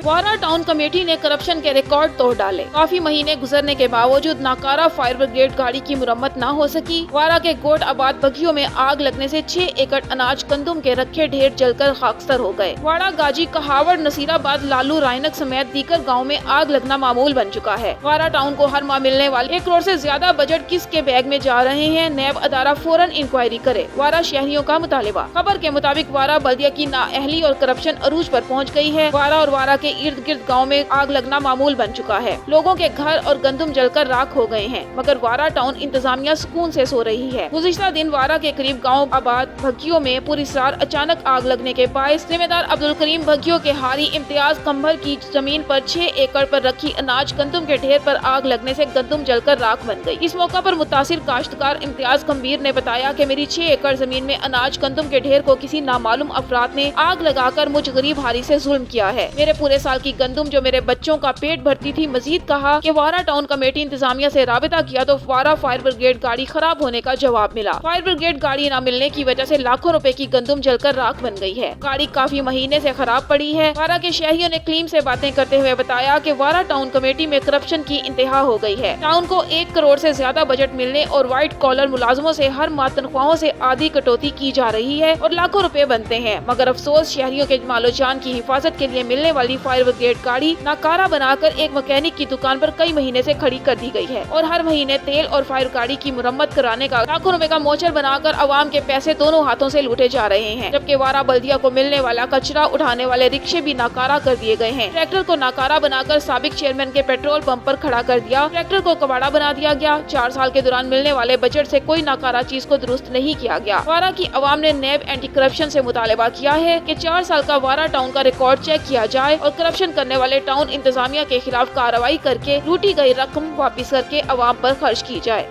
वारा town committee ने corruption के रिकॉर्ड तोड़ डाले। काफी महीने गुजरने के बावजूद नाकारा फायर ब्रिगेड गाड़ी की मुरम्मत न हो सकी। वारा के गोट आबाद बगियों में आग लगने से 6 एकड़ अनाज गंदुम के रखे ढेर जलकर खाकसर हो गए। वाड़ा, गाजी, कहावड़, नसीराबाद, लालू, रायनक समेत दीगर गाँव में आग लगना मामूल बन चुका है। वारा टाउन को हर माह मिलने वाले 1 करोड़ से ज्यादा बजट किसके बैग में जा रहे हैं, नैब अदारा फौरन इंक्वायरी करे। वारा शहरियों का मुतालिबा। खबर के मुताबिक वारा बल्दिया की नाअहली और करप्शन अरूज पर पहुँच गई है। वारा और वारा के इर्द गिर्द गांव में आग लगना मामूल बन चुका है। लोगों के घर और गंदुम जलकर राख हो गए हैं, मगर वारा टाउन इंतजामिया सुकून से सो रही है। गुज़िश्ता दिन वारा के करीब गांव आबाद भग्गियों में पूरी रात अचानक आग लगने के बायस जिम्मेदार अब्दुल करीम भग्गियों के हारी इम्तियाज कंभर की जमीन पर 6 एकड़ पर रखी अनाज गंदुम के ढेर पर आग लगने से गंदुम जलकर राख बन गई। इस मौका पर मुतासिर काश्तकार इम्तियाज गंभीर ने बताया कि मेरी 6 एकड़ जमीन में अनाज गंदुम के ढेर को किसी नामालूम अफराद ने आग लगाकर मुझ गरीब हारी से जुल्म किया है। मेरे पूरे साल की गंदुम जो मेरे बच्चों का पेट भरती थी। मजीद कहा कि वारा टाउन कमेटी इंतजामिया से राबिता किया तो वारा फायर ब्रिगेड गाड़ी खराब होने का जवाब मिला। फायर ब्रिगेड गाड़ी न मिलने की वजह से लाखों रुपए की गंदुम जलकर राख बन गई है। गाड़ी काफी महीने से खराब पड़ी है। वारा के शहरियों ने क्लीम से बातें करते हुए बताया कि वारा टाउन कमेटी में करप्शन की इंतहा हो गई है। टाउन को 1 करोड़ से ज्यादा बजट मिलने और व्हाइट कॉलर मुलाजमों से हर माह तनख्वाहों से आधी कटौती की जा रही है और लाखों रुपए बनते हैं, मगर अफसोस शहरियों के मालो जान की हिफाजत के लिए मिलने वाली फायर ब्रिगेड गाड़ी नाकारा बनाकर एक मैकेनिक की दुकान पर कई महीने से खड़ी कर दी गई है और हर महीने तेल और फायर गाड़ी की मुरम्मत कराने का लाखों रुपए का मोचर बनाकर अवाम के पैसे दोनों हाथों से लूटे जा रहे हैं। जबकि वारा बल्दिया को मिलने वाला कचरा उठाने वाले रिक्शे भी नाकारा कर दिए गए हैं। ट्रैक्टर को नाकारा बनाकर साबिक चेयरमैन के पेट्रोल पंप पर खड़ा कर दिया। ट्रैक्टर को कबाड़ा बना दिया गया। 4 साल के दौरान मिलने वाले बजट से कोई नाकारा चीज को दुरुस्त नहीं किया गया। वारा की अवाम ने नैब एंटी करप्शन से मुतालिबा किया है कि 4 साल का वारा टाउन का रिकॉर्ड चेक किया जाए और करप्शन करने वाले टाउन इंतजामिया के खिलाफ कार्रवाई करके लूटी गई रकम वापस करके अवाम पर खर्च की जाए।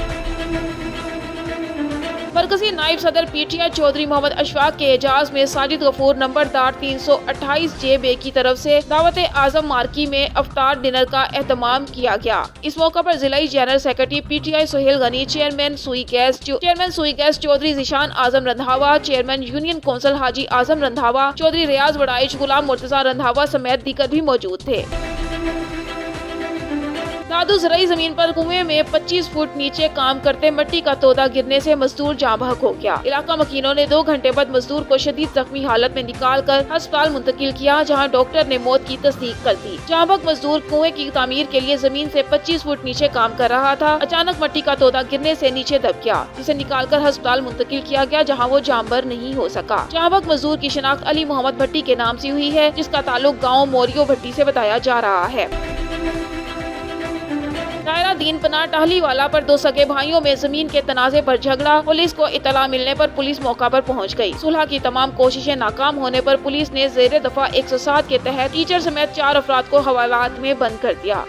मरकजी नायब सदर पीटीआई चौधरी मोहम्मद अशफाक के एजाज में साजिद गफूर नंबरदार 328 JB की तरफ से दावत आजम मार्की में अफ्तार डिनर का एहतमाम किया गया। इस मौका पर जिलाई general secretary PTI Suhail Ghani, chairman Sui gas Chaudhry Zeeshan Azam Randhawa, chairman union council Haji Azam Randhawa, Chaudhry Riaz Baraich, Ghulam Murtaza Randhawa समेत दीगर भी मौजूद थे। दादू ज़राई जमीन पर कुएं में 25 फुट नीचे काम करते मिट्टी का तोदा गिरने से मजदूर जाँ बहक हो गया। इलाका मकीनों ने 2 घंटे बाद मजदूर को शदीद जख्मी हालत में निकाल कर अस्पताल मुंतकिल किया, जहां डॉक्टर ने मौत की तस्दीक कर दी। जाँ बहक मजदूर कुएं की तामीर के लिए जमीन से 25 फुट नीचे काम कर रहा था। अचानक मिट्टी का तोदा गिरने से नीचे दब गया, जिसे निकाल कर अस्पताल मुंतकिल किया गया, जहाँ वो जामबर नहीं हो सका। जाँ बहक मजदूर की शिनाख्त अली मोहम्मद भट्टी के नाम से हुई है, जिसका ताल्लुक गाँव मोरियो भट्टी से बताया जा रहा है। दायरा दीन पनाह टाहलीवाला पर 2 सगे भाइयों में जमीन के तनाजे पर झगड़ा। पुलिस को इतला मिलने पर पुलिस मौका पर पहुंच गई। सुलह की तमाम कोशिशें नाकाम होने पर पुलिस ने ज़ेरे दफा 107 के तहत टीचर समेत 4 अफराद को हवालात में बंद कर दिया।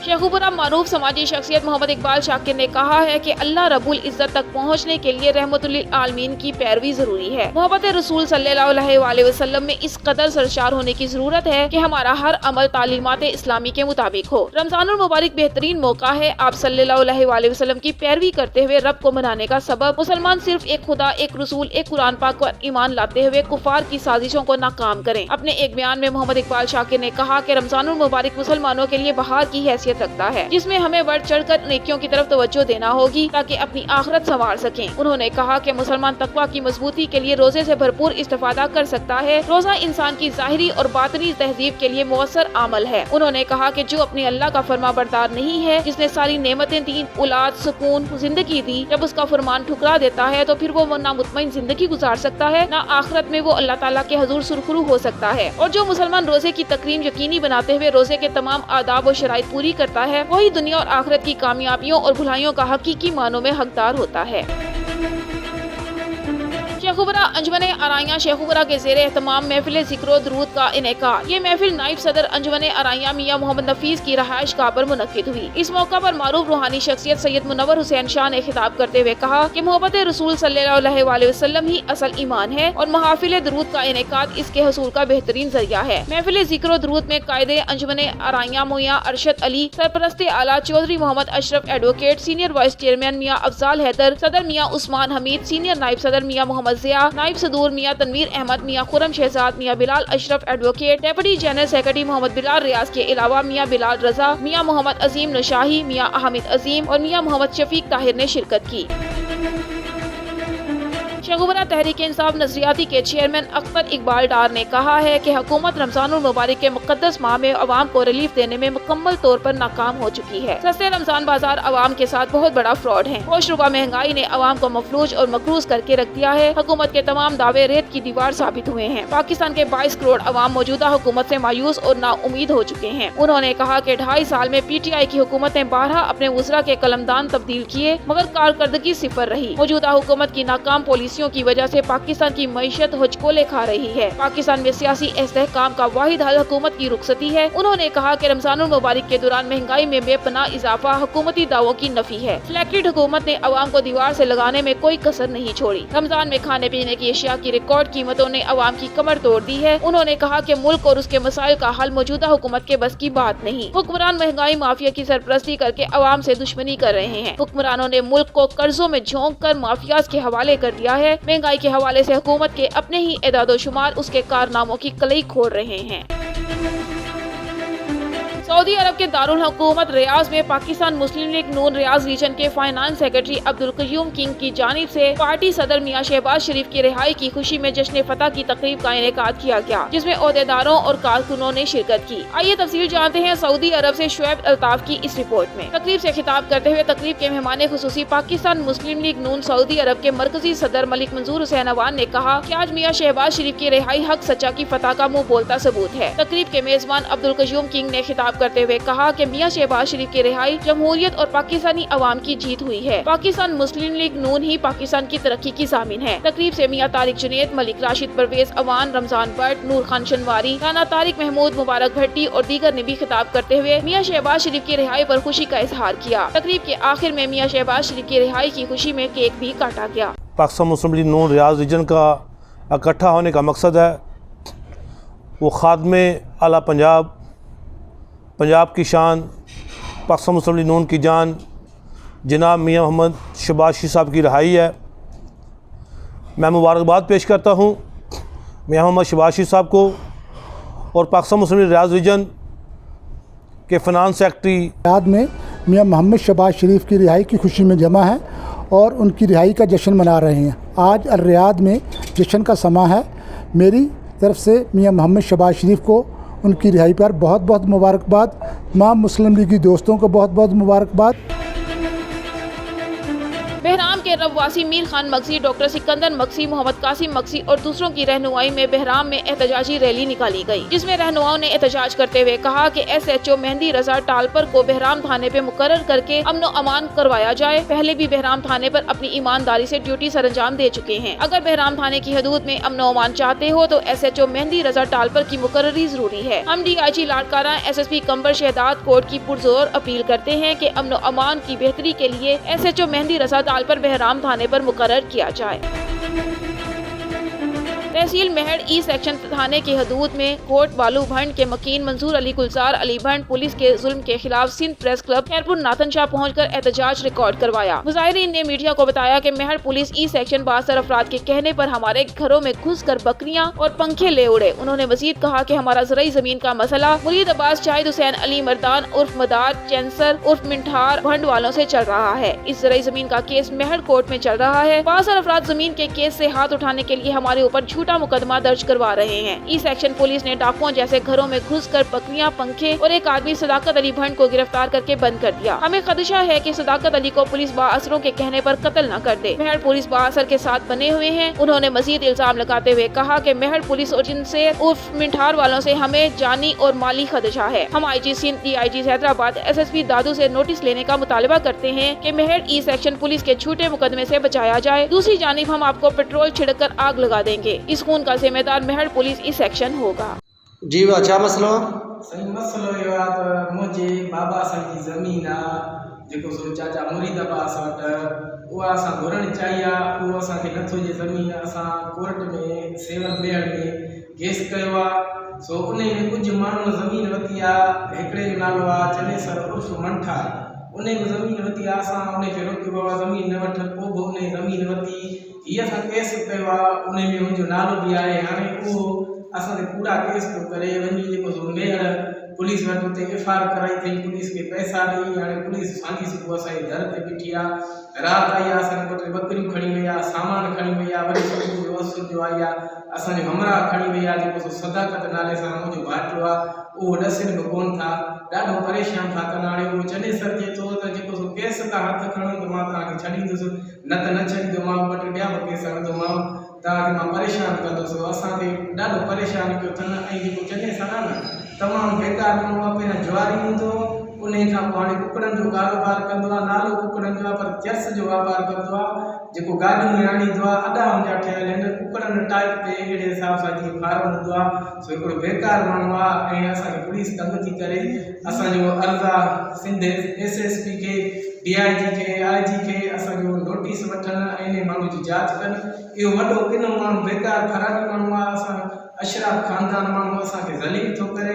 शेखुपुरा मारूफ समाजी शख्सियत मोहम्मद इकबाल शाकिर ने कहा है कि अल्लाह रब्बुल इज्जत तक पहुँचने के लिए रहमतुल लिल आलमीन की पैरवी जरूरी है। मोहब्बत रसूल सल्लल्लाहु अलैहि वसल्लम में इस कदर सरशार होने की जरूरत है कि हमारा हर अमल तालीमात इस्लामी के मुताबिक हो। रमजानुल मुबारक बेहतरीन मौका है। आप सल्लल्लाहु अलैहि वसल्लम की पैरवी करते हुए रब को मनाने का सबब मुसलमान सिर्फ एक खुदा, एक रसूल, एक कुरान पाक पर ईमान लाते हुए कुफार की साजिशों को नाकाम करें। अपने एक बयान में मोहम्मद इकबाल शाकिर ने कहा कि रमजानुल मुबारक मुसलमानों के लिए बहार की हैसियत रखता है, जिसमें हमें बढ़ चढ़कर नेकियों की तरफ तवज्जो देना होगी ताकि अपनी आखिरत संवार सकें। उन्होंने कहा कि मुसलमान तकवा की मजबूती के लिए रोजे से भरपूर इस्तेफादा कर सकता है। रोजा इंसान की जाहिरी और बातनी तहजीब के लिए मुअस्सर अमल है। उन्होंने कहा कि जो अपने अल्लाह का फरमा बरदार नहीं है, जिसने सारी नेमतें दी, औलाद, सुकून, जिंदगी दी, जब उसका फरमान ठुकरा देता है तो फिर वो ना मुतमईन जिंदगी गुजार सकता है, ना आखिरत में वो अल्लाह ताला के हुजूर सुरखरू हो सकता है। और जो मुसलमान रोजे की तकरीम यकीनी बनाते हुए रोजे के तमाम आदाब और शराइत पूरी करता है, वही दुनिया और आखिरत की कामयाबियों और भलाइयों का हकीकी मानों में हकदार होता है। शेखुपुरा अंजुमन आराइयां शेखुपुरा के ज़ेरे एहतमाम महफिल ज़िक्र दुरूद का इनेकाद। ये महफिल नायब सदर अंजुमन आराइयां मियां मोहम्मद नफीस की रहायश गाह पर मुनक्किद हुई। इस मौका पर मारूफ रूहानी शख्सियत सैयद मुनव्वर हुसैन शाह ने खिताब करते हुए कहा कि मोहब्बत रसूल सल्लल्लाहु अलैहि वसल्लम ही असल ईमान है और महफिल दुरूद का इनेकाद इसके हसूल का बेहतरीन जरिया है। महफिल ज़िक्र दुरूद में कायदे अंजुमन आराइयां मियां अरशद अली, सरपरस्त आला Chaudhry Muhammad Ashraf advocate, senior vice chairman Mian Afzal Haider, सदर मियां उस्मान हमीद, सीनियर नायब सदर मियां मोहम्मद ज़िया, नायब सदूर Mian Tanveer Ahmed, Mian Khurram Shahzad, Mian Bilal Ashraf advocate, deputy general secretary Muhammad Bilal Riaz के अलावा मियां बिलाल रजा, मियां मोहम्मद अजीम नशाही, मियां हामिद अजीम और मियां मोहम्मद शफीक ताहिर ने शिरकत की। शगुफरा तहरीक इंसाफ नजरियाती के चेयरमैन अख्तर इकबाल डार ने कहा है कि हुकूमत रमजानुल मुबारक के मुकद्दस माह में अवाम को रिलीफ देने में मुकम्मल तौर पर नाकाम हो चुकी है। सस्ते रमजान बाजार अवाम के साथ बहुत बड़ा फ्रॉड है। होश रुबा महंगाई ने अवाम को मफलूज और मकरूज करके रख दिया है। हुकूमत के तमाम दावे रेत की दीवार साबित हुए हैं। पाकिस्तान के 22 करोड़ अवाम मौजूदा हुकूमत से मायूस और नाउमीद हो चुके हैं। उन्होंने कहा कि 2.5 साल में PTI की हुकूमत ने 12 अपने वज़रा के कलमदान तब्दील किए मगर कारकर्दगी सिफर रही। मौजूदा हुकूमत की नाकाम पॉलिसियों की वजह से पाकिस्तान की मईशत हुचकोले खा रही है। पाकिस्तान में सियासी इस्तेहकाम का वाहिद हल हुकूमत की रुखसती है। उन्होंने कहा कि रमजानुल मुबारक के दौरान महंगाई में बेपनाह इजाफा हुकूमती दावों की नफी है। फ्लैक्टेड हुकूमत ने अवाम को दीवार से लगाने में कोई कसर नहीं छोड़ी। रमजान में खाने पीने की अशिया की रिकॉर्ड कीमतों ने अवाम की कमर तोड़ दी है। उन्होंने कहा कि मुल्क और उसके मसाइल का हल मौजूदा हुकूमत के बस की बात नहीं। हुक्मरान महंगाई माफिया की सरपरस्ती करके अवाम से दुश्मनी कर रहे हैं। हुक्मरानों ने मुल्क को कर्जों में झोंक कर माफियाज के हवाले कर दिया है। महंगाई के हवाले से हुकूमत के अपने ही एदादोशुमार उसके कारनामों की कलई खोल रहे हैं। सऊदी अरब के दारुल हुकूमत रियाज में पाकिस्तान मुस्लिम लीग नून रियाज रीजन के फाइनेंस सेक्रेटरी अब्दुल कयूम किंग की जानिब से पार्टी सदर मियां शहबाज शरीफ की रिहाई की खुशी में जश्न फतह की तकरीब का इनेकाद किया गया, जिसमें ओहदेदारों और कारकुनों ने शिरकत की। आइए तफसील जानते हैं सऊदी अरब से शुएब अल्ताफ की इस रिपोर्ट में। तकरीब से खिताब करते हुए तकरीब के मेहमान खुसूसी पाकिस्तान मुस्लिम लीग नून सऊदी अरब के मरकजी सदर मलिक मंजूर हुसैन अवान ने कहा कि आज मियां शहबाज शरीफ की रिहाई हक सच्चा की फतह का मुंह बोलता सबूत है। तकरीब के मेजबान अब्दुल कयूम किंग ने खिताब करते हुए कहा कि मियां शहबाज शरीफ की रिहाई जमहूरियत और पाकिस्तानी अवाम की जीत हुई है। पाकिस्तान मुस्लिम लीग नून ही पाकिस्तान की तरक्की की जामिन है। तकरीब से मियां तारिक जुनैद, मलिक राशिद परवेज अवान, रमजान भट्ट, नूर खान शनवारी, राना तारिक महमूद, मुबारक भट्टी और दीगर ने भी खिताब करते हुए मियां शहबाज शरीफ की रिहाई पर खुशी का इजहार किया। तकरीब के आखिर में मियां शहबाज शरीफ की रिहाई की खुशी में केक भी काटा गया। पाकिस्तान मुस्लिम लीग नून रियाज रीजन का इकट्ठा होने का मकसद है वो खादमे आला पंजाब, पंजाब की शान, पाकिस्तान मुस्लिम लीग नून की जान जनाब मियां मोहम्मद शहबाज शरीफ साहब की रिहाई है। मैं मुबारकबाद पेश करता हूँ मियां मोहम्मद शहबाज शरीफ साहब को और पाकिस्तान मुस्लिम लीग रियाज रीजन के फाइनेंस सेक्रेटरी रियाद में मियां मोहम्मद शहबाज शरीफ की रिहाई की खुशी में जमा है और उनकी रिहाई का जश्न मना रहे हैं। आज अल रियाद में जश्न का समा है। मेरी तरफ से मियां मोहम्मद शहबाज शरीफ को उनकी रिहाई पर बहुत बहुत मुबारकबाद। तमाम मुस्लिम लीगी दोस्तों को बहुत बहुत मुबारकबाद। बहराम के रबवासी मीर खान मक्सी, डॉक्टर सिकंदर मक्सी, मोहम्मद कासिम मक्सी और दूसरों की रहनुमाई में बहराम में एहतजाजी रैली निकाली गई, जिसमें रहनुमाओं ने एहतजाज करते हुए कहा कि SHO मेहंदी रजा टालपर को बहराम थाने पे मुकर्रर करके अमन अमान करवाया जाए। पहले भी बहराम थाने पर अपनी ईमानदारी से ड्यूटी सरंजाम दे चुके हैं। अगर बहराम थाने की हदूद में अमन अमान चाहते हो तो SHO मेहंदी रजा टालपर की मुकर्ररी जरूरी है। हम DIG लाड़काना SSP कंबर शहदाद कोर्ट की पुरजोर अपील करते हैं कि अमन अमान की बेहतरी के लिए SHO मेहंदी रजा पर बहराम थाने पर मुकर्रर किया जाए। तहसील मेहड़ ई सेक्शन थाने की हदूद में कोट बालू भंड के मकीन मंजूर अली गुलजार अली भंड पुलिस के जुल्म के खिलाफ सिंध प्रेस क्लब खैरपुर नाथन शाह पहुंचकर एहतजाज रिकॉर्ड करवाया। मुजाहिरीन ने मीडिया को बताया कि मेहड़ पुलिस ई सेक्शन बासर अफराद के कहने पर हमारे घरों में घुस कर बकरियां और पंखे ले उड़े। उन्होंने मजीद कहा कि हमारा ज़राई जमीन का मसला मुरीद अब्बास शाहिद हुसैन अली मर्दान उर्फ मदार चैंसर उर्फ मिंठार भंड वालों से चल रहा है। इस ज़राई जमीन का केस मेहड़ कोर्ट में चल रहा है। बासर अफराद जमीन के केस से हाथ उठाने के लिए हमारे ऊपर झूठा मुकदमा दर्ज करवा रहे हैं। ई सेक्शन पुलिस ने डाकुओं जैसे घरों में घुसकर बकरियां, पंखे और एक आदमी सदाकत अली भंड को गिरफ्तार करके बंद कर दिया। हमें खदशा है कि सदाकत अली को पुलिस बाअसरों के कहने पर कत्ल न कर दे। मेहड़ पुलिस बाअसर के साथ बने हुए हैं। उन्होंने मजीद इल्जाम लगाते हुए कहा कि मेहड़ पुलिस और जिनसे उर्फ मिंठार वालों से हमें जानी और माली खदशा है। हम IG Sindh, DIG Hyderabad, SSP दादू से नोटिस लेने का मुतालबा करते हैं कि मेहड़ ई सेक्शन पुलिस के झूठे मुकदमे से बचाया जाए। दूसरी जानिब हम आपको पेट्रोल छिड़क कर आग लगा देंगे। इस खून का जिम्मेदार मेहड़ पुलिस ई सेक्शन होगा। जी अच्छा मसलो सही मसलो यो आ त मुझे बाबा सन की जमीन आ जेको सो चाचा मुरीद अब्बास वट उहा असां घुरण चाहिया उहो असांखे नथो जे ज़मीन असां कोर्ट में सेवल मेहड़ में केस कयो आहे। सो उन में कुझु माण्हुनि ज़मीन वरिती आहे। हिकिड़े जो नालो आहे चनेसर उर्फ मंठार। उन ज़मीन वरिती आहे। असां उनखे रोकियो बाबा ज़मीन न वठ। पोइ बि उन ज़मीन वरिती हीअ असां केस कयो आहे उन में मुंहिंजो नालो बि आहे। हाणे उहो असांखे पूरा केस थो करे वञी जेको सो मेयर पुलिस वटि उते FIR कराई अथई, पुलिस खे पैसा ॾेई। हाणे पुलिस सांझी सुबुह असांजे दर ते बीठी आहे, राति आई आहे, असांखे ॿ टे बकरियूं खणी वई आहे, सामान खणी वई आहे, वरी सुबुह जो जो आई आहे, असांजो हमरा खणी वई आहे। जेको सो सदाकत नाले सां मुंहिंजो भाइटो आहे उहो ॾसनि बि कोन था, ॾाढो परेशान था कनि। हाणे उहो चने सर जे थो त जेको सो केस तव्हां हथ खणो त मां तव्हांखे छॾींदुसि, न त न छॾींदोमांव, ॿ टे ॿिया बि केस हणंदोमांव, तव्हांखे मां परेशान कंदुसि। असांखे ॾाढो परेशान कयो अथनि। ऐं जेको चने सर आहे न तमामु बेकार माण्हू आहे, पहिरियों ज्वारी हूंदो उन खां पोइ हाणे कुकड़नि जो कारोबार कंदो आहे, नालो कुकड़नि जो आहे पर चर्स जो वापारु कंदो आहे, जेको गाॾियूं में आणींदो आहे, अॾा मुंहिंजा ठहियल आहिनि कुकड़नि टाइप ते, अहिड़े हिसाब सां जीअं फार्म हूंदो आहे। सो हिकिड़ो बेकार माण्हू आहे ऐं असांखे पुलिस तंग थी करे। असांजो अर्ज़ु आहे सिंध SSP खे, DIG खे, IG खे असांजो नोटिस वठनि ऐं इन माण्हू जी जांच कनि। इहो वॾो किनो माण्हू बेकार फरारी माण्हू आहे, असां अशराफ ख़ानदान माण्हू असांखे ज़लील थो करे।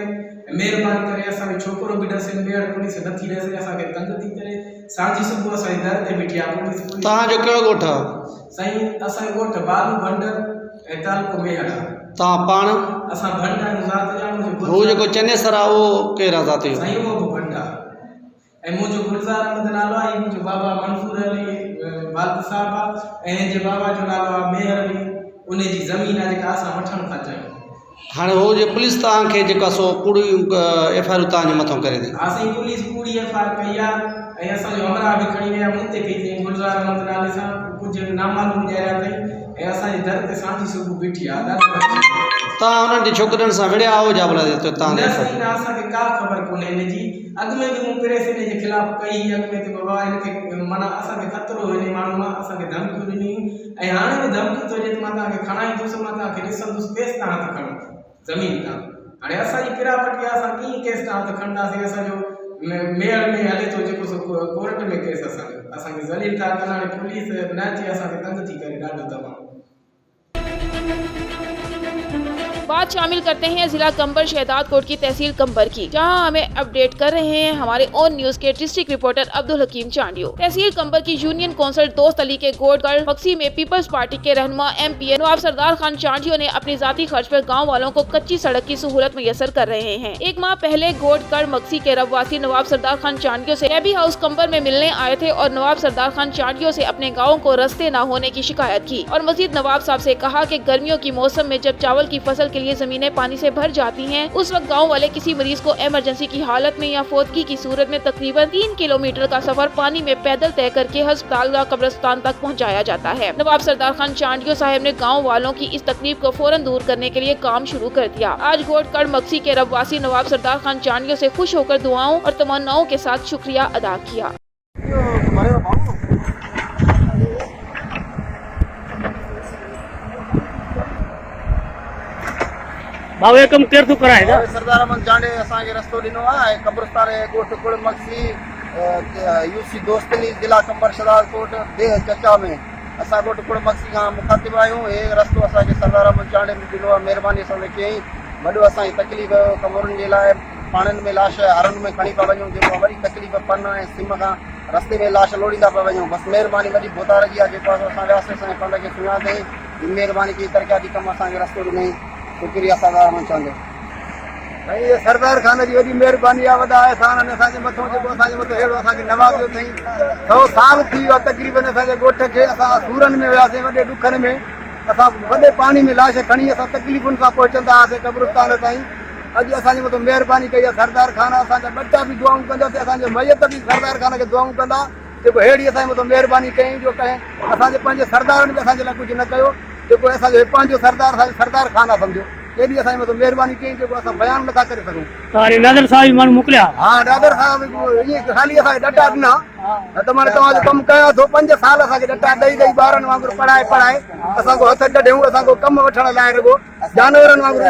महिरबानी करे असांजो छोकिरो बि ॾसे, ॿीहर पुलिस नथी ॾसे, असांखे तंग थी करे। सांझी सुबुह असांजे दर ते बीठी आहे पुलिस। तव्हांजो कहिड़ो ॻोठ आहे? साईं असांजो ॻोठ बालू भंडर ऐं तालुको मेहर आहे। तव्हां पाण? असां भंड आहियूं, ज़ात ॼाणो। हू जेको चने सर आहे उहो कहिड़ा ज़ाति जो? साईं उहो बि भंड आहे। ऐं मुंहिंजो गुलज़ार अहमद नालो आहे, मुंहिंजो बाबा मंसूर अली वालिद साहिबु आहे, ऐं जे बाबा जो नालो आहे मेहर अली। उन जी ज़मीन आहे जेका असां वठणु था चाहियूं। हाणे हो जे पुलिस तव्हांखे जेका सो कूड़ी FIR तव्हांजे मथां करे थी? असांजी पुलिस कूड़ी FIR कई आहे ऐं असांजो हमरा बि खणी विया, मूं ते कई अथई गुलज़ार अहमद नाले सां, कुझु नामालूम ॾियारिया अथई ऐं असांजे दर ते सांझी सुबुह बीठी आहे। तव्हां हुननि जे छोकिरनि सां विड़िया आहियो जा भला? न साईं, असांखे का ख़बर कोन्हे हिन जी। अॻु में बि मूं प्रेस हिन जे ख़िलाफ़ु कई, अॻु में त बाबा हिनखे माना असांखे ख़तरो हिन माण्हू मां, असांखे धमकियूं ॾिनियूं ऐं हाणे बि धमकी थो ॾिए त मां तव्हांखे खणाईंदुसि, मां तव्हांखे ॾिसंदुसि, केस तव्हां हथु खणो ज़मीन तां। हाणे असांजी किरापटी आहे, असां कीअं केस तव्हां हथु खणंदासीं? असांजो मेयर में हले थो जेको सो कोर्ट में केस, असांखे ज़लील था कनि। हाणे पुलिस न अचे, असांखे तंग थी करे ॾाढो तमामु। बात शामिल करते हैं जिला कंबर शहदाद कोट की तहसील कंबर की, जहां हमें अपडेट कर रहे हैं हमारे ऑन न्यूज के डिस्ट्रिक्ट रिपोर्टर अब्दुल हकीम चांडियो। तहसील कंबर की यूनियन काउंसिल दोस्त अली के गोडगढ़ मक्सी में पीपल्स पार्टी के रहनुमा MP नवाब सरदार खान चांडियो ने अपनी जाती खर्च पर गाँव वालों को कच्ची सड़क की सहूलत मुयसर कर रहे हैं। एक माह पहले गोडगढ़ मक्सी के रबवासी नवाब सरदार खान चांडियो से कैबी हाउस कंबर में मिलने आए थे और नवाब सरदार खान चांडियो से अपने गाँव को रास्ते न होने की शिकायत की और मजीद नवाब साहब से कहा कि गर्मियों की मौसम में जब चावल की फसल के लिए जमीनें पानी से भर जाती हैं, उस वक्त गांव वाले किसी मरीज को इमरजेंसी की हालत में या फौतगी की सूरत में तकरीबन 3 किलोमीटर का सफर पानी में पैदल तय करके अस्पताल या कब्रिस्तान तक पहुंचाया जाता है। नवाब सरदार खान चांडियो साहब ने गांव वालों की इस तकलीफ को फौरन दूर करने के लिए काम शुरू कर दिया। आज गोडगढ़ मक्सी के रबवासी नवाब सरदार खान चांडियो से खुश होकर दुआओं और तमन्नाओं के साथ शुक्रिया अदा किया। बाबा कम केर तो कराएगा? सरदार अहमद चांडे असांखे रस्तो ॾिनो आहे। कब्रिस्तान ॻोठ कुड़ मक्सी UC दोस्तली जिला कंबर शहदाद कोट देह चचा में असां ॻोठ कुड़ मक्सी खां मुखातिब आहियूं। हे रस्तो असांखे सरदार अहमद चांडे ॾिनो आहे, महिरबानी सां कयईं। वॾो असांजी तकलीफ़ कमरनि जे लाइ पाणनि में लाश हरनि में खणी पिया वञूं, जेको वरी तकलीफ़ पन ऐं सिम खां रस्ते में लाश लोड़ींदा पिया वञूं। बसि महिरबानी वॾी बोतारगी आहे जेको असां वियासीं, असांजे पंड खे सुञातईं। महिरबानी की तरक़ियाती कम असांखे रस्तो ॾिनई। शुक्रिया सरदार अहमद चांडे। भाई ये सरदार खान जी वॾी महिरबानी आहे, वॾा एहसान असांजे मथां, जेको असांजे मथां अहिड़ो असांखे नवाज़ियो अथई। 100 साल थी वियो आहे तक़रीबन असांजे ॻोठ खे। असां सूरनि में वियासीं वॾे ॾुखनि में, असां वॾे पाणी में लाश खणी असां तकलीफ़ुनि सां पहुचंदा हुआसीं कब्रिस्तान ताईं। अॼु असांजे मथां महिरबानी कई आहे सरदार खान। असांजा ॿचा बि दुआऊं कंदासीं, असांजे मैयत बि सरदार खान खे दुआऊं कंदा, जेको अहिड़ी असांजे मथां महिरबानी कयईं जो कंहिं असांजे पंहिंजे सरदारनि बि असांजे लाइ कुझु न कयो। जेको असांजो पंहिंजो सरदार असांजो सरदार खान आहे सम्झो, एॾी असांजे मथां महिरबानी कयईं जेको असां बयानु नथा करे सघूं। तारी नादर साहब माण्हू मोकिलिया? हा, नादर साहब ईअं ख़ाली असांखे ॾटा ॾिना त माने तव्हांजो कमु कयो थो। 5 साल असांखे ॾटा ॾेई ॿारनि वांगुरु पढ़ाए असांखो हथ कढियूं, असांखो कमु वठण लाइ रुॻो जानवरनि वांगुरु।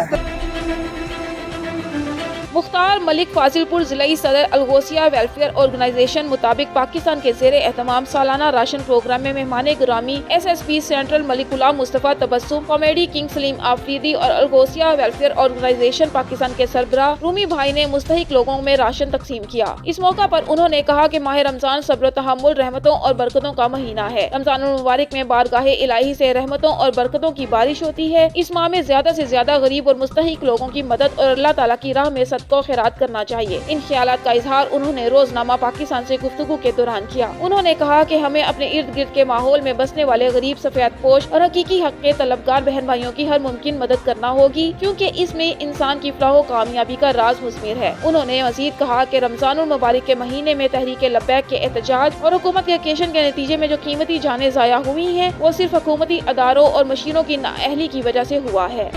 मुख्तार मलिक फाजिलपुर जिलाई सदर अलगोसिया वेलफेयर ऑर्गेनाइजेशन मुताबिक पाकिस्तान के ज़ेरे एहतमाम सालाना राशन प्रोग्राम में मेहमान ग्रामी SSP सेंट्रल मलिक गुलाम मुस्तफ़ा तबस्सुम, कॉमेडी किंग सलीम आफरीदी और अलगोसिया वेलफेयर ऑर्गेनाइजेशन पाकिस्तान के सरबराह रूमी भाई ने मुस्तहिक लोगों में राशन तकसीम किया। इस मौका पर उन्होंने कहा कि माह रमजान सब्र तहम्मुल, रहमतों और बरकतों का महीना है। रमजानुल मुबारक में बारगाहे इलाही से रहमतों और बरकतों की बारिश होती है। इस माह में ज्यादा से ज्यादा गरीब और मुस्तहिक लोगों की मदद और अल्लाह ताला की राह में सदका खैरात करना चाहिए। इन ख्यालात का इजहार उन्होंने रोजनामा पाकिस्तान से गुफ्तगू के दौरान किया। उन्होंने कहा कि हमें अपने इर्द गिर्द के माहौल में बसने वाले गरीब, सफेद पोश और हकीकी हक के तलबगार बहन भाइयों की हर मुमकिन मदद करना होगी, क्योंकि इसमें इंसान की फलाह कामयाबी का राज मुज़मिर है। उन्होंने मजीद कहा कि रमजानुल मुबारक के महीने में तहरीक लब्बैक के एहतजाज और हुकूमत के एक्शन के नतीजे में जो कीमती जानें ज़ाया हुई हैं, वो सिर्फ हुकूमती अदारों और मशीनों की नाअहली की वजह से हुआ है।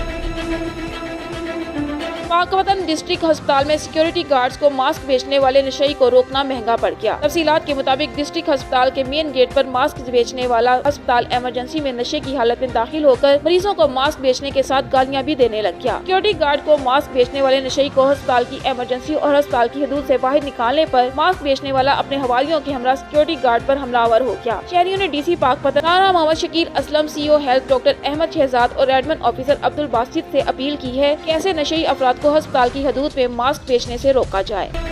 पाकवतन डिस्ट्रिक्ट अस्पताल में सिक्योरिटी गार्ड्स को मास्क बेचने वाले नशई को रोकना महंगा पड़ गया। तफसीलात के मुताबिक डिस्ट्रिक्ट अस्पताल के मेन गेट पर मास्क बेचने वाला अस्पताल इमरजेंसी में नशे की हालत में दाखिल होकर मरीजों को मास्क बेचने के साथ गालियां भी देने लग गया। सिक्योरिटी गार्ड को मास्क बेचने वाले नशई को अस्पताल की इमरजेंसी और अस्पताल की हदूद से बाहर निकालने पर मास्क बेचने वाला अपने हवालियों के हमरा सिक्योरिटी गार्ड पर हमलावर हो गया। शहरियों ने DC Pakpattan Rana Muhammad Shakeel Aslam, CO health doctor Ahmad Shahzad और एडमिन ऑफिसर अब्दुल बासित से अपील की है कि ऐसे नशई अफराद को अस्पताल की हदूद में मास्क बेचने से रोका जाए।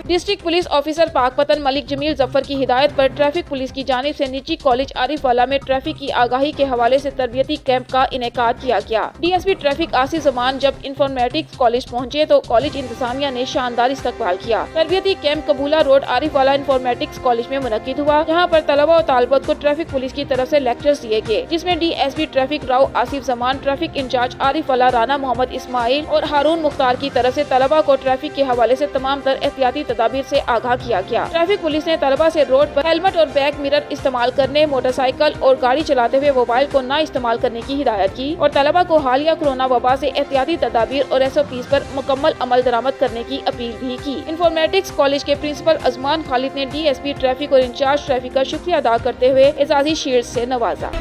District police officer Pakpattan Malik Jameel Zafar की हिदायत पर ट्रैफिक पुलिस की जानिब से निजी कॉलेज आरिफ वाला में ट्रैफिक की आगाही के हवाले से तरबियती कैंप का इनेकाद किया गया। DSP ट्रैफिक आसिफ जमान जब इंफॉर्मेटिक्स कॉलेज पहुंचे तो कॉलेज इंतजामिया ने शानदार इस्तकबाल किया। तरबियती कैंप कबूला रोड आरिफ वाला इंफॉर्मेटिक्स कॉलेज में मुनक्किद हुआ, जहाँ पर तलबा और तालिबात को ट्रैफिक पुलिस की तरफ से लेक्चर्स दिए गए, जिसमें DSP traffic Rao Asif Zaman, traffic incharge Arifwala Rana Mohammad Ismail और हारून मुख्तार की तरफ से तलबा को ट्रैफिक के हवाले से तमाम तर एहतियाती तदाबीर से आगाह किया गया। ट्रैफिक पुलिस ने तलबा से रोड पर हेलमेट और बैक मिरर इस्तेमाल करने, मोटरसाइकिल और गाड़ी चलाते हुए मोबाइल को ना इस्तेमाल करने की हिदायत की और तलबा को हालिया कोरोना वबा से एहतियाती तदाबीर और SOPs पर मुकम्मल अमल दरामद करने की अपील भी की। इंफॉर्मेटिक्स कॉलेज के प्रिंसिपल अजमान खालिद ने DSP ट्रैफिक और इंचार्ज ट्रैफिक का शुक्रिया अदा करते हुए एजाजी शील्ड से नवाजा।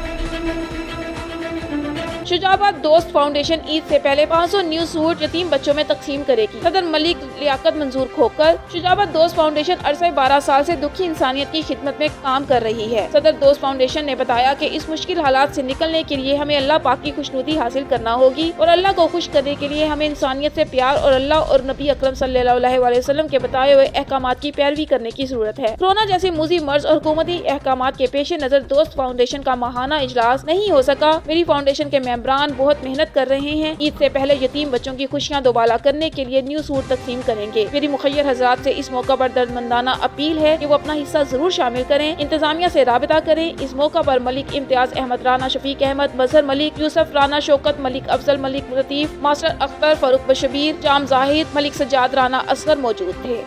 शुजाबाद दोस्त फाउंडेशन ईद से पहले 500 न्यू सूट यतीम बच्चों में तकसीम करेगी। सदर मलिक लियाकत मंजूर खोकर शुजाबाद दोस्त फाउंडेशन अरसे 12 साल से दुखी इंसानियत की खिदमत में काम कर रही है। सदर दोस्त फाउंडेशन ने बताया कि इस मुश्किल हालात से निकलने के लिए हमें अल्लाह पाक की खुशनुदी हासिल करना होगी और अल्लाह को खुश करने के लिए हमें इंसानियत से प्यार और अल्लाह और नबी अकरम सल्लल्लाहु अलैहि वसल्लम के बताए हुए अहकामात की पैरवी करने की जरूरत है। कोरोना जैसी मुज़ी मर्ज और हुकूमती अहकामात के पेश नजर दोस्त फाउंडेशन का माहाना इजलास नहीं हो सका। मेरी फाउंडेशन के मेंबरान बहुत मेहनत कर रहे हैं। ईद से पहले यतीम बच्चों की खुशियां दोबाला करने के लिए न्यू सूट तकसीम करेंगे। मेरी मुखय्यर हजरात से इस मौका पर दर्दमंदाना अपील है कि वो अपना हिस्सा जरूर शामिल करें, इंतजामिया से राबिता करें। इस मौका पर मलिक इम्तियाज अहमद राना, शफीक अहमद, मजहर मलिक, यूसुफ राना, शौकत मलिक, अफजल मलिक, लतीफ, मास्टर अख्तर, फारूक बशबीर, जाम जाहिद, मलिक सज्जाद राना असगर मौजूद थे।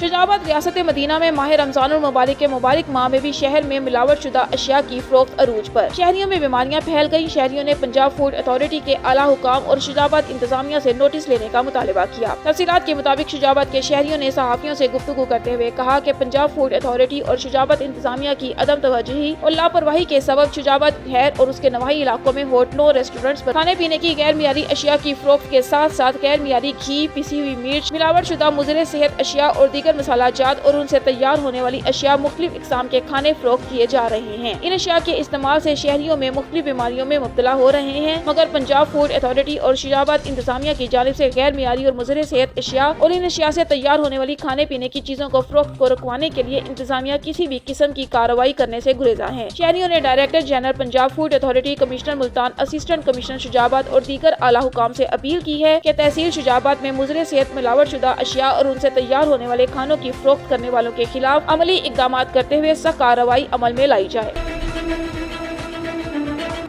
शुजाबाद रियासत मदीना में माह रमजानुल मुबारक के मुबारक माह में भी शहर में मिलावट शुदा अशिया की फरोख्त अरूज पर। शहरियों में बीमारियां फैल गई। शहरियों ने पंजाब फूड अथॉरिटी के आला हुकाम और शुजाबाद इंतजामिया से नोटिस लेने का मुतालबा किया। तफसीलात के मुताबिक शुजाबाद के शहरियों ने सहाफियों से गुफ्तगू करते हुए कहा कि पंजाब फूड अथॉरिटी और शुजाबाद इंतजामिया की अदम तवज्जुही और लापरवाही के सबब शुजाबाद शहर और उसके नवाही इलाकों में होटलों, रेस्टोरेंट्स पर खाने पीने की गैर मियारी अशिया की फरोख्त के साथ साथ गैर मियारी घी, पिसी हुई मिर्च, मिलावट शुदा मुज़र सेहत अशिया और दीगर मसालाजात और उनसे तैयार होने वाली अशिया मुख्तलिफ इकसाम के खाने फरोख्त किए जा रहे हैं। इन अशिया के इस्तेमाल से शहरियों में मुख्तलिफ बीमारियों में मुब्तला हो रहे हैं, मगर पंजाब फूड अथॉरिटी और शुजाबाद इंतजामिया की जानिब से गैर मियारी और मुज़र सेहत अशिया और इन अशिया से तैयार होने वाली खाने पीने की चीजों को फरोख्त को रुकवाने के लिए इंतजामिया किसी भी किस्म की कार्रवाई करने से गुरेजा है। शहरियों ने director general Punjab food authority, commissioner Multan, assistant commissioner Shujabad और दीगर आला हुकाम से अपील की है कि तहसील शुजाबाद में मुज़र सेहत, मिलावट शुदा अशिया और उनसे तैयार होने वाले खानों की फरोख्त करने वालों के खिलाफ अमली इक़दाम करते हुए सख्त कार्रवाई अमल में लाई जाए।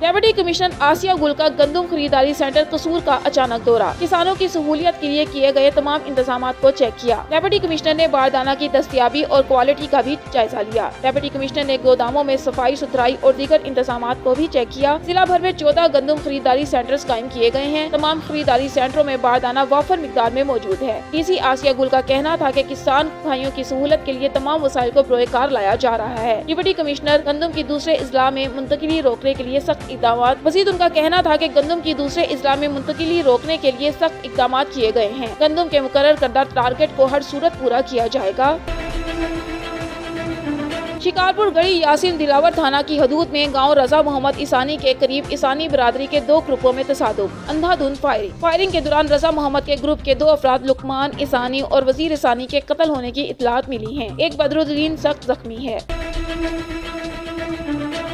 डेप्यूटी कमिश्नर आसिया गुल का गंदम खरीदारी सेंटर कसूर का अचानक दौरा। किसानों की सहूलियत के लिए किए गए तमाम इंतजामात को चेक किया। डेप्यूटी कमिश्नर ने बारदाना की दस्तयाबी और क्वालिटी का भी जायजा लिया। डेप्यूटी कमिश्नर ने गोदामों में सफाई सुथराई और दीगर इंतजामात को भी चेक किया। जिला भर में 14 गंदम खरीदारी सेंटर्स कायम किए गए हैं। तमाम खरीदारी सेंटरों में बारदाना वाफर मिकदार में मौजूद है। DC आसिया गुल का कहना था कि किसान भाइयों की सहूलत के लिए तमाम वसाइल को प्रोकार लाया जा रहा है। डिप्टी कमिश्नर गंदम की दूसरे इजला में मुंतकिली रोकने के लिए सख्त इकदाम। मजीद उनका कहना था कि गंदम की दूसरे अजला में मुंतकिली रोकने के लिए सख्त इकदाम किए गए हैं। गंदम के मुकर्रर करदा टारगेट को हर सूरत पूरा किया जाएगा। शिकारपुर गढ़ी यासीन दिलावर थाना की हदूद में गांव रजा मोहम्मद ईसानी के करीब ईसानी बरादरी के 2 ग्रुपों में तसादुम, अंधाधुंध फायरिंग के दौरान रजा मोहम्मद के ग्रुप के 2 अफराद लुकमान ईसानी और वजीर ईसानी के कत्ल होने की इतलात मिली हैं। एक बदरुद्दीन सख्त जख्मी है।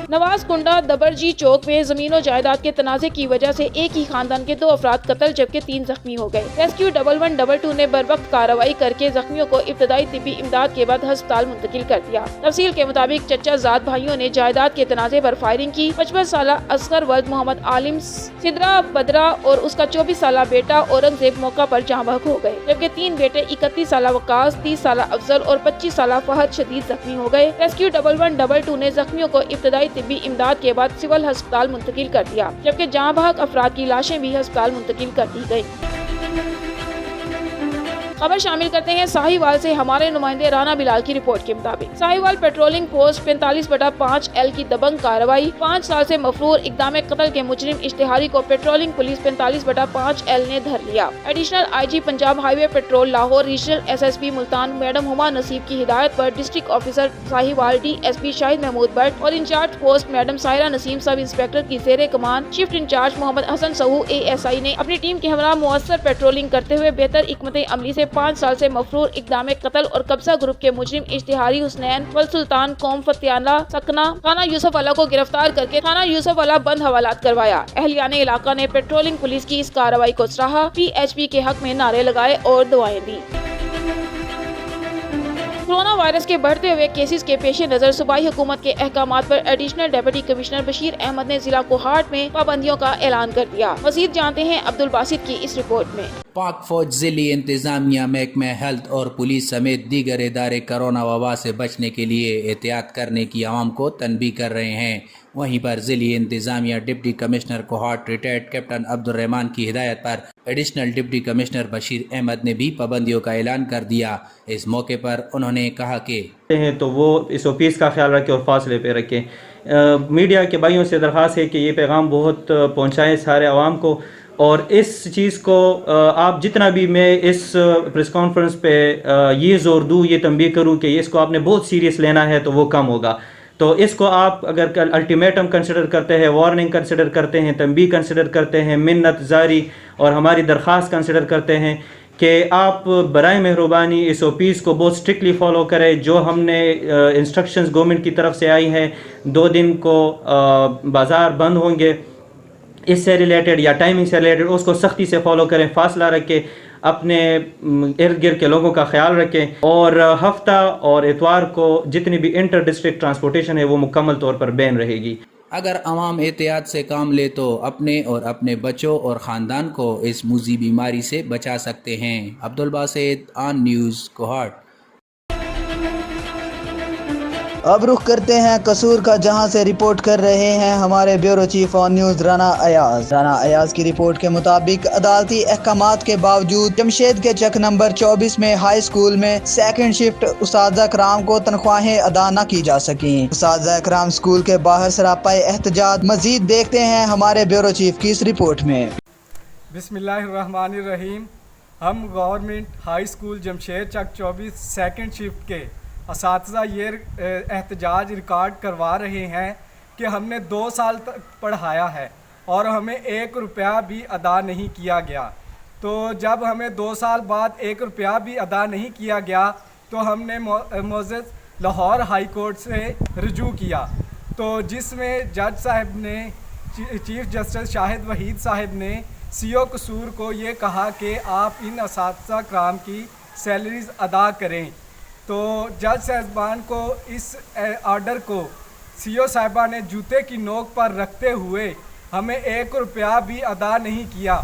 नवाज कुंडा दबरजी चौक में जमीनों जायदाद के तनाजे की वजह से एक ही खानदान के 2 अफराद कत्ल जबकि 3 जख्मी हो गए। रेस्क्यू 1112 ने बरवक्त कार्रवाई करके जख्मियों को इब्तदाई तिब्बी इमदाद के बाद अस्पताल मुंतकिल कर दिया। तफसील के मुताबिक चचा जात भाइयों ने जायदाद के तनाजे पर फायरिंग की। 55 साल असगर वल्द मोहम्मद आलिम सिद्रा बदरा और उसका 24 साल बेटा औरंगजेब मौका पर जाँ बहक हो गए, जबकि 3 बेटे 31 साल वकास, 30 साल अफजल और 25 साल फहद शदीद जख्मी हो गए। रेस्क्यू 1112 ने जख्मियों को इब्तदाई तिब्बी इमदाद के बाद सिविल अस्पताल मुंतकिल कर दिया, जबकि जहाँ बहक अफराद की लाशें भी अस्पताल मुंतकिल कर दी गयी। खबर शामिल करते हैं साहिवाल से। हमारे नुमाइंदे राना बिलाल की रिपोर्ट के मुताबिक साहिवाल पेट्रोलिंग पोस्ट 45/5L की दबंग कार्रवाई। 5 साल से मफरूर इक़दाम कत्ल के मुजरिम इश्तिहारी को पेट्रोलिंग पुलिस 45/5L ने धर लिया। Additional IG Punjab highway patrol Lahore regional SSP Multan madam Huma Naseeb की हिदायत पर district officer Sahiwal DSP Shahid Mehmood Bhatt और incharge post madam Saira Naseem sub inspector की ज़ेरे कमान shift incharge Muhammad Hassan Sahu ASI ने अपनी टीम के हमरा मुअस्सर पेट्रोलिंग करते हुए बेहतर हिकमत अमली से 5 साल से मफरूर इक़दाम कत्ल और कब्जा ग्रुप के मुजरिम इश्तिहारी हुसनैन वल सुल्तान कौम फतियाला सकना थाना यूसुफ वाला को गिरफ्तार करके थाना यूसुफ वाला बंद हवालात करवाया। अहलियाने इलाका ने पेट्रोलिंग पुलिस की इस कार्रवाई को सराहा, PHP के हक में नारे लगाए और दुआएं दी। कोरोना वायरस के बढ़ते हुए केसेस के पेश नज़र सूबाई हुकूमत के अहकामात पर additional deputy commissioner Bashir Ahmad ने जिला कोहाट में पाबंदियों का ऐलान कर दिया। मज़ीद जानते हैं अब्दुल बासित की इस रिपोर्ट में। पाक फौज ज़िली इंतज़ामिया महकमा हेल्थ और पुलिस समेत दीगर इदारे कोरोना वबा से बचने के लिए एहतियात करने की आवाम को तनबीह कर रहे हैं। वहीं पर ज़िली इंतज़ामिया deputy commissioner Kohat retired captain Abdurrahman की हिदायत पर additional deputy commissioner Bashir Ahmad ने भी पाबंदियों का ऐलान कर दिया। इस मौके पर उन्होंने कहा कि तो वो SOPs का ख्याल रखें और फासले पे रखें। मीडिया के भाइयों से दरख्वास्त है कि ये पैगाम बहुत पहुँचाएँ सारे आवाम को, और इस चीज़ को आप जितना भी मैं इस प्रेस कॉन्फ्रेंस पे ये ज़ोर दूँ, ये तंबीह करूँ कि इसको आपने बहुत सीरियस लेना है तो वो कम होगा। तो इसको आप अगर अल्टीमेटम कंसिडर करते हैं, वार्निंग कंसिडर करते हैं, तंबीह कंसिडर करते हैं, मिन्नत जारी और हमारी दरख्वास्त कंसिडर करते हैं कि आप बराए मेहरबानी SOPs को बहुत स्ट्रिक्टली फॉलो करें। जो हमने इंस्ट्रक्शंस गवर्नमेंट की तरफ से आई हैं, 2 दिन को बाज़ार बंद होंगे, इससे रिलेटेड या टाइमिंग से रिलेटेड उसको सख्ती से फॉलो करें, फासला रखें, अपने इर्द गिर्द के लोगों का ख्याल रखें, और हफ्ता और इतवार को जितनी भी इंटर डिस्ट्रिक्ट ट्रांसपोर्टेशन है वो मुकम्मल तौर पर बैन रहेगी। अगर अवाम एहतियात से काम ले तो अपने और अपने बच्चों और ख़ानदान को इस मुज़ी बीमारी से बचा सकते हैं। Abdul Basit, on news, Kohat. अब रुख करते हैं कसूर का, जहां से रिपोर्ट कर रहे हैं हमारे bureau chief on news Rana Ayaz की रिपोर्ट के मुताबिक अदालती अहकामात के बावजूद जमशेद के चक नंबर 24 में हाई स्कूल में सेकंड शिफ्ट उस्ताद कराम को तनख्वाहें अदा न की जा सकी। उस्ताद कराम स्कूल के बाहर सरापाए एहतजाज। मजीद देखते हैं हमारे ब्यूरो चीफ की इस रिपोर्ट में। बिस्मिल्लाहिर्रहमानिर्रहीम। हम गवर्नमेंट हाई स्कूल जमशेद चक 24 सेकंड शिफ्ट के असातिज़ा ये एहतजाज रिकॉर्ड करवा रहे हैं कि हमने 2 साल तक पढ़ाया है और हमें 1 रुपया भी अदा नहीं किया गया। तो जब हमें 2 साल बाद 1 रुपया भी अदा नहीं किया गया तो हमने मोअज़्ज़ज़ लाहौर हाई कोर्ट से रुजू किया, तो जिसमें जज साहब ने, चीफ जस्टिस शाहिद वहीद साहब ने CO कसूर को ये कहा कि आप इन असातिज़ा कराम की सैलरीज़ अदा करें। तो जज साहबान को इस आर्डर को CO साहिबा ने जूते की नोक पर रखते हुए हमें 1 रुपया भी अदा नहीं किया,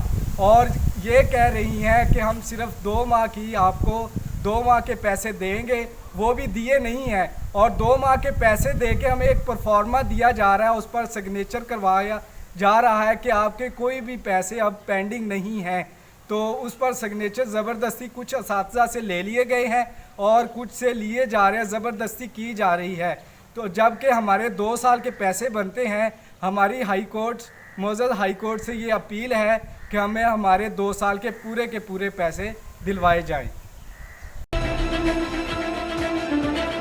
और ये कह रही हैं कि हम सिर्फ 2 माह की आपको 2 माह के पैसे देंगे, वो भी दिए नहीं हैं। और 2 माह के पैसे दे के हमें एक परफॉर्मा दिया जा रहा है, उस पर सिग्नेचर करवाया जा रहा है कि आपके कोई भी पैसे अब पेंडिंग नहीं हैं। तो उस पर सिग्नेचर ज़बरदस्ती कुछ असातिज़ा से ले लिए गए हैं और कुछ से लिए जा रहे हैं, ज़बरदस्ती की जा रही है। तो जबकि हमारे 2 साल के पैसे बनते हैं, हमारी हाई कोर्ट मोअज़्ज़ज़ हाई कोर्ट से ये अपील है कि हमें हमारे 2 साल के पूरे पैसे दिलवाए जाएं।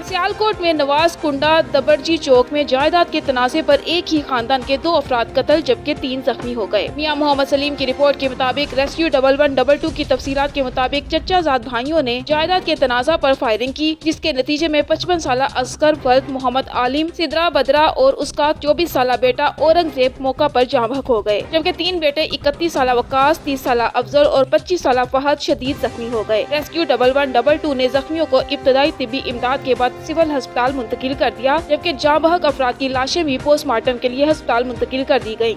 सियालकोट में नवाज कुंडा दबरजी चौक में जायदाद के तनाज़े पर एक ही खानदान के 2 अफराद कत्ल जबकि 3 जख्मी हो गए। मियां मोहम्मद सलीम की रिपोर्ट के मुताबिक रेस्क्यू 1122 की तफसीलात के मुताबिक चचाजाद भाइयों ने जायदाद के तनाज़ा पर फायरिंग की, जिसके नतीजे में 55 साल असगर फर्द मोहम्मद आलिम सिदरा बदरा और उसका 24 साल बेटा औरंगजेब मौका पर जाँ बहक हो गए, जबकि 3 बेटे 31 साल वकास, 30 साल अफजल और 25 साल फहद शदीद जख्मी हो गए। रेस्क्यू 1122 ने जख्मियों को इब्तदाई तिब्बी इमदाद के बाद सिविल अस्पताल मुंतकिल कर दिया, जबकि जाँ बहक अफराद की लाशें भी पोस्टमार्टम के लिए अस्पताल मुंतकिल कर दी गयी।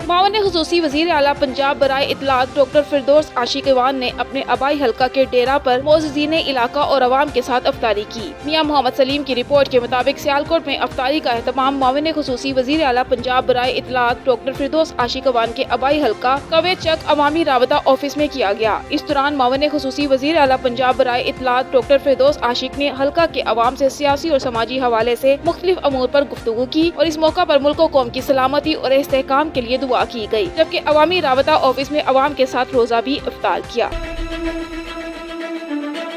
मावन खुसूसी वज़ीर आला पंजाब बराए इत्तलात डॉक्टर फिरदौस आशिकवान ने अपने आबाई हल्का के डेरा पर मोअज़्ज़ज़ीन इलाका और अवाम के साथ अफ्तारी की। मियां मोहम्मद सलीम की रिपोर्ट के मुताबिक सियालकोट में अफ्तारी का एहतमाम मावन खुसूसी वज़ीर आला पंजाब बराए इत्तलात डॉक्टर फिरदौस आशिकवान के आबाई हल्का कवे चक अवामी राबता ऑफिस में किया गया। इस दौरान मावन खुसूसी वज़ीर आला पंजाब बराए इत्तलात डॉक्टर फिरदौस आशिक ने हल्का के अवाम से सियासी और समाजी हवाले से मुख्तलिफ अमूर पर गुफ्तगू की और इस मौका पर मुल्क व कौम की सलामती और इस्तेहकाम के लिए दुआ की गई, जबकि अवामी राबता ऑफिस में अवाम के साथ रोजा भी इफ्तार किया।